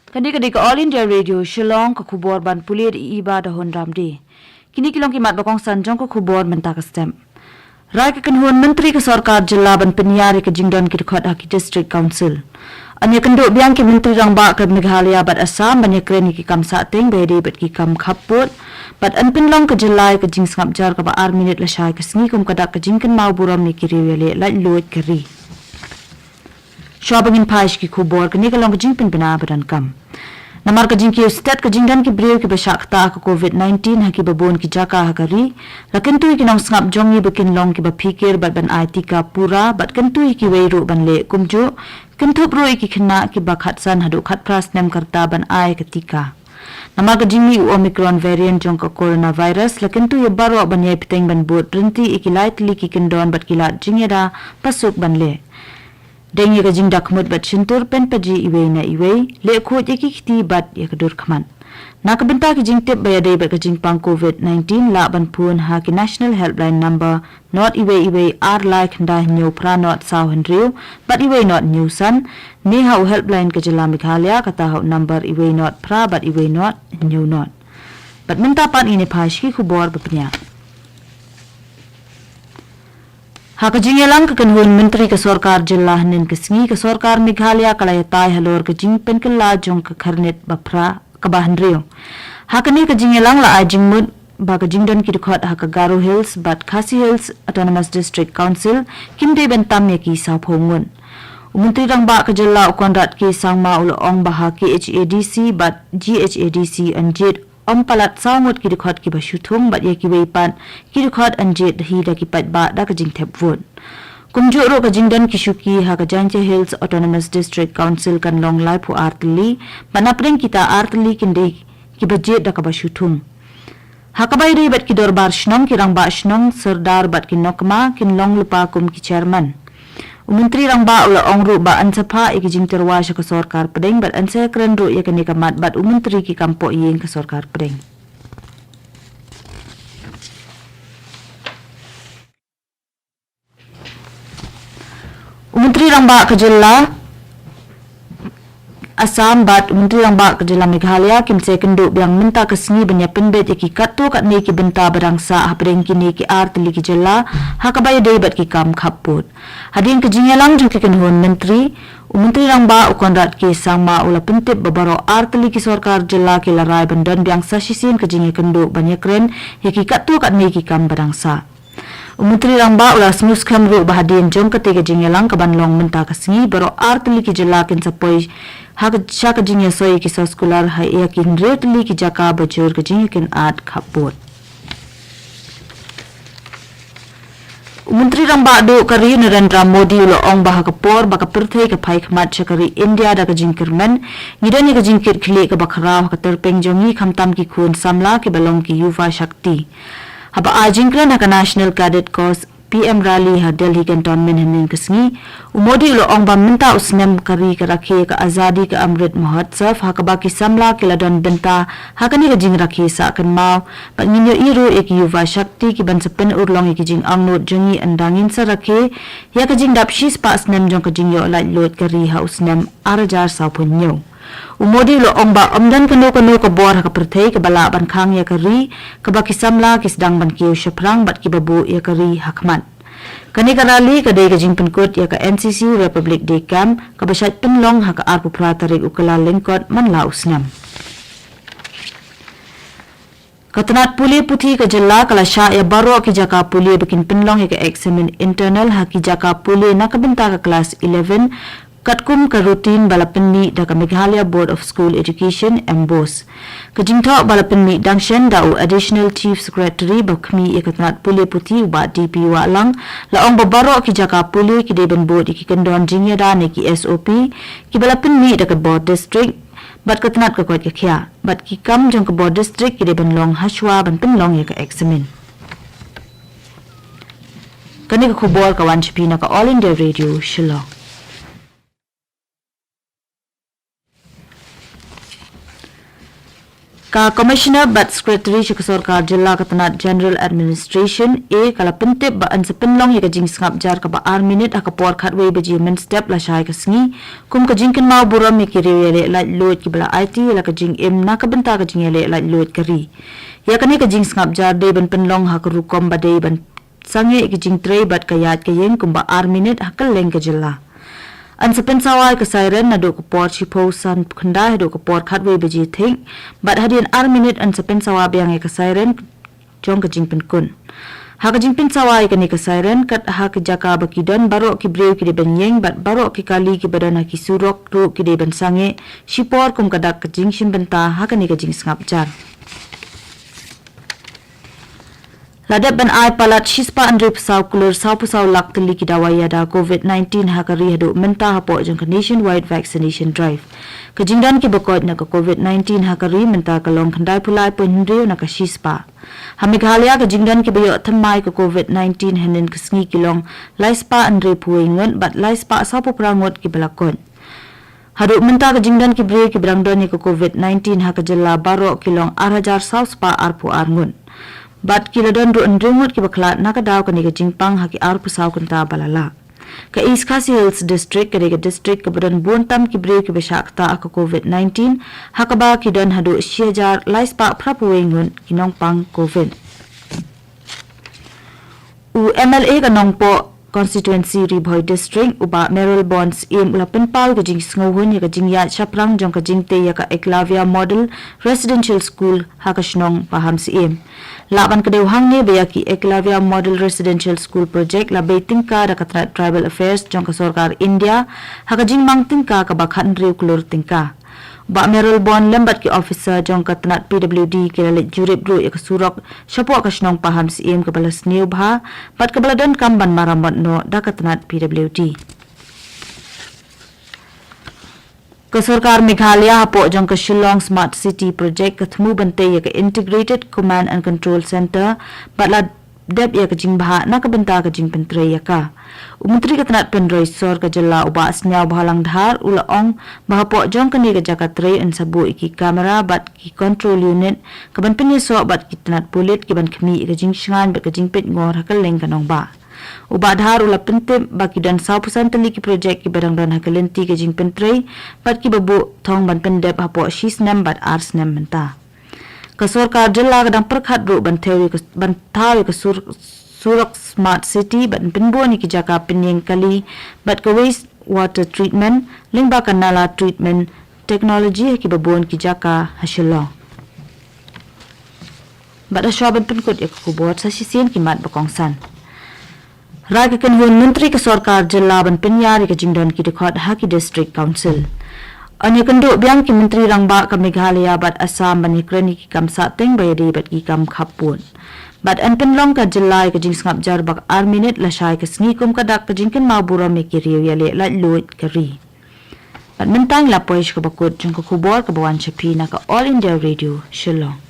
Kadi ka All India Radio Shillong ka khubor ban pulir iba da hon ramdi. Kini kilong ki mat bakong sanjong ka khubor menta ka stem. Rai ka kanhuan menteri ka sarkar jilla ban penyari ka jingdon ki khot haki district council. Anya kendo biang ki menteri rang ba ka Meghalaya bat Assam banya kreni ki kam sa teng bede bat ki kam khaput bat an pinlong ka jilla ka jing sngap jar ka ba 8 minute la shai ka sngi kum kadak ka jingkan mau buram ni ki riwele la loit ka ri. Shwabangin paish ki khubor ka ni ka long ka jingpin bina badan kam. Namar ka jing ki stat ka jingdan ki brew ki bashakta ka COVID-19 haki babon ki jaka hakari lakin tu ki nong sngap jongi bikin long ki ba fikir bat ban IT ka pura bat kan tu ki weiru ban le kumju kan thup ro ki khna ki ba khatsan hadu khat pras nem karta ban ai ketika namar ka jing mi Omicron variant jong ka coronavirus lakin tu ye baro ban ye piteng ban bot rinti ikilai tli ki kindon bat kilat jingeda pasuk ban le Dengi ka jing dakmut bat shintur pen paji iwe na iwe le khoj eki khti bat yakadur khaman. Nakabenta ki jing tip bayade bat ka jing pang COVID-19 la ban pun ha ki national helpline number not iwe ar like nda new pra not saw hendriu but iwe not new san ni hau helpline ka jila Meghalaya kata hau number iwe not pra but iwe not new not. Bat minta pan ini phashi khubor bapnya. Haka jingelang ka kanhun menteri ka sarkar jilla hanin ka sngi ka sarkar Meghalaya kalaya tai halor ka jing pen ka la jong ka kharnet bapra ka bahandrio. Haka ni ka jingelang la ajing mud ba ka jingdon ki dukhot haka Garo Hills but Khasi Hills Autonomous District Council kimde ben tam ki sa phongun. Menteri rang ba ka jilla ukondrat ki sangma ulo ong ba ha ki HADC but GHADC anjit palat saungut ki dukhot ki bashuthung bat ye ki weipan ki dukhot anjet hi da ki pat ba da ka jing thep vot kumjo ro ka jingdan ki shuki ha ka Janche Hills Autonomous District Council kan long lai phu artli banapring kita artli kinde ki budget da ka bashuthung ha ka bai re bat ki dorbar shnong ki rang ba shnong sardar bat ki nokma kin long lupa kum ki chairman Menteri rang ba ula ongru ba ansapa iki jing terwa ka sarkar pedeng bat ansa kren ru ya kani kamat bat menteri ki kampo yeng ka sarkar pedeng Menteri rang ba ka jilla Assam bat menteri rang ba ka jilla Meghalaya kim sekendu biang minta ka sngi banya penbet ki katto kat ne ki benta barangsa hapreng ki ne ki art li ki jilla hakabay de bat ki kam khaput hadin ka jingelang jong ki kanhon menteri rang ba ukondrat ki sangma ula pentip babaro art li ki sarkar jilla ki larai bandan biang sasisin ka jinge kendu banya kren ki katto kat ne ki kam barangsa Menteri rang ba ula smus khamru bahadin jong ka te ka jingelang ka banlong menta ka sngi baro art li ki jilla kin sapoi hak chaka jinge soi ki saskular ha ya kin retli ki jaka bajur ka jinge kin art khapot Menteri rang ba do kari Narendra Modi ulo ong bah ka por ba ka perthai ka phai khmat chakari India da ka jingkirman ngidani ka jingkir khile ka bakhara ka terpeng jongi khamtam ki khun samla ki balong ki yuva shakti haba ajingkran ka National Cadet Corps PM rally ha Delhi cantonment hanin kasngi umodi lo ong ba minta usnem kari ka rakhe ka azadi ka amrit mahotsav ha ka baki samla ki ladon benta ha kani ka jing rakhe sa kan mau pa nginyo iro ek yuva shakti ki ban sapen urlong ki jing angnot jongi andangin sa rakhe ya ka jing dapshi spa snem jong ka jing yo lai lot kari ha usnem arajar sa punyo umodi lo ong ba omdan kano ka bor ha ka perthai ka bala ban khang ya kari ka baki samla ki sedang ban kiyo shaprang bat ki babu ya kari hakmat kani karali ka dei ka jing penkut ya ka NCC Republic Day Camp ka basat penlong ha ka arpu pratarik ukala lengkot man la usnam Katanat puli puthi ka jilla kala sha ya baro ki jaka puli bikin penlong ya ka examine internal ha ki jaka puli na ka benta ka class 11 Katkum ka routine balapenmi da ka Meghalaya Board of School Education MBOS. Kajingtho balapenmi dangshen da u Additional Chief Secretary bakmi ikatnat puli puti ba DP wa lang laong babaro ki jaka puli ki deben board ki kendon jingya da ne ki SOP ki balapenmi da ka board district bat katnat ka kwat kya bat ki kam jong ka board district ki deben long hashwa ban penlong ya ka examine. Kani ka khubor ka wanchipi na ka All India Radio Shillong. Ka Commissioner but Secretary ke Sarkar Jilla Katanat General Administration kala pentip ba an sepenlong ya kajing sngap jar ka ba ar minute ha ka por khatwe beji men step la shai ka sngi kum kajing ken mau buram mi ki rele la load ki bala IT la kajing em na ka benta kajing ele la load kari ya kani kajing sngap jar de ban penlong ha ka rukom ba de ban sange kajing tre bat ka yat ka yeng kum ba ar minute ha ka leng ka jilla an sepen sawai ke siren na do ko por chipo san khanda do ko por khatwe beji thing but hadin ar minute an sepen sawa byang ke siren jong ka jingpen kun ha ka jingpen sawai ke ni ke siren kat ha ke jaka bakidan barok ki breu ki de benyeng but barok ki kali ki badana ki surok ro ki de ben sange shipor kum kadak ka jing shim benta ha ka ni ka jing sngap jar Ladap ban ai palat shispa andre pesau kulur sau pesau lak teli ki dawai ada COVID-19 hakari hadu menta hapo jang nationwide vaccination drive. Kejingdan ki bakot na ka COVID-19 hakari menta kalong khandai pulai penhriu na ka shispa. Hamighalia kejingdan ki bayo thamai ka COVID-19 hanin kesngi kilong laispa andre puingon but laispa sapu prangot ki balakon. Hadu menta kejingdan ki bre ki brangdon ni ka COVID-19 hakajalla baro kilong 8,000 sauspa arpu arngun. Bat kila don ru andringut ki baklat nakadaw ka ni ka jingpang haki ar pusaw kanta balala. Ka East Khasi Hills District ka district ka badan buontam ki brew ki besakta ka COVID-19 hakaba ki don hadu shiajar laispa prapuwengun kinong pang COVID. U MLA ka nongpo constituency Ribhoy District uba Merrill Bonds im ulapin pal ka jing sngohun ya ka jing ya chaprang jong ka jing te ya ka Eklavia Model Residential School hakashnong paham si im. Laban ka dewhang ni bayaki Eklavia Model Residential School Project la tingka da ka Tribal Affairs jong ka Sarkar India haka jing mang tingka ka bakhan riu kulur tingka. Ba Merrill Bond lembat ki officer jong ka tanat PWD kilalit jurip dru ya ka surok syapo ka shnong paham si im ka balas niu bha pat ka baladan kamban maramot no da ka tanat PWD. Ka Sarkar Meghalaya hapo jong ka Shillong Smart City Project ka thmu bante ya ka Integrated Command and Control Center batla dep ya ka jing bha na ka benta ka jing pentre ya ka. Umantri ka tanat penroi sor ka jalla uba asnyaw bahalang dhar ulaong bahapo jong ka ni ka jakatre an sabu iki kamera bat ki control unit ka ban pinyeso bat ki tanat pulit ki ban khmi ka jing shngan ba ka jing pet ngor hakal leng kanong ba. Uba dhar ula pente baki dan 100% tali ki project ki barang dan hakalenti ka jing pentre bat ki babu thong ban pendep hapo shisnam bat arsnam menta. Ka Sarkar jalla kadang perkhat ru ban thawi ka Surak Smart City ban pinbo ni ki jaka pinyeng kali bat ka waste water treatment lingba ka nala treatment technology ki babon ki jaka hashilo. Bat asyaban penkut ya kubot sa sisien ki mat bakongsan. Raga kanhun menteri ka Sarkar jalla ban pinyari ka jingdon ki dekhot haki district council. Anya kendo biang ki menteri rangba ka Meghalaya bat Assam ban ikrani ki kam sateng bayadi bat ki kam khapun. Bat an penlong ka jilai ka jing sngap jar bak ar minute la shai ka sngi kum ka dak ka jingken ma bura me ki riu ya le la loit ka ri. Bat mentang la poish ka bakut jong ka kubor ka bawan chapi na ka All India Radio Shillong.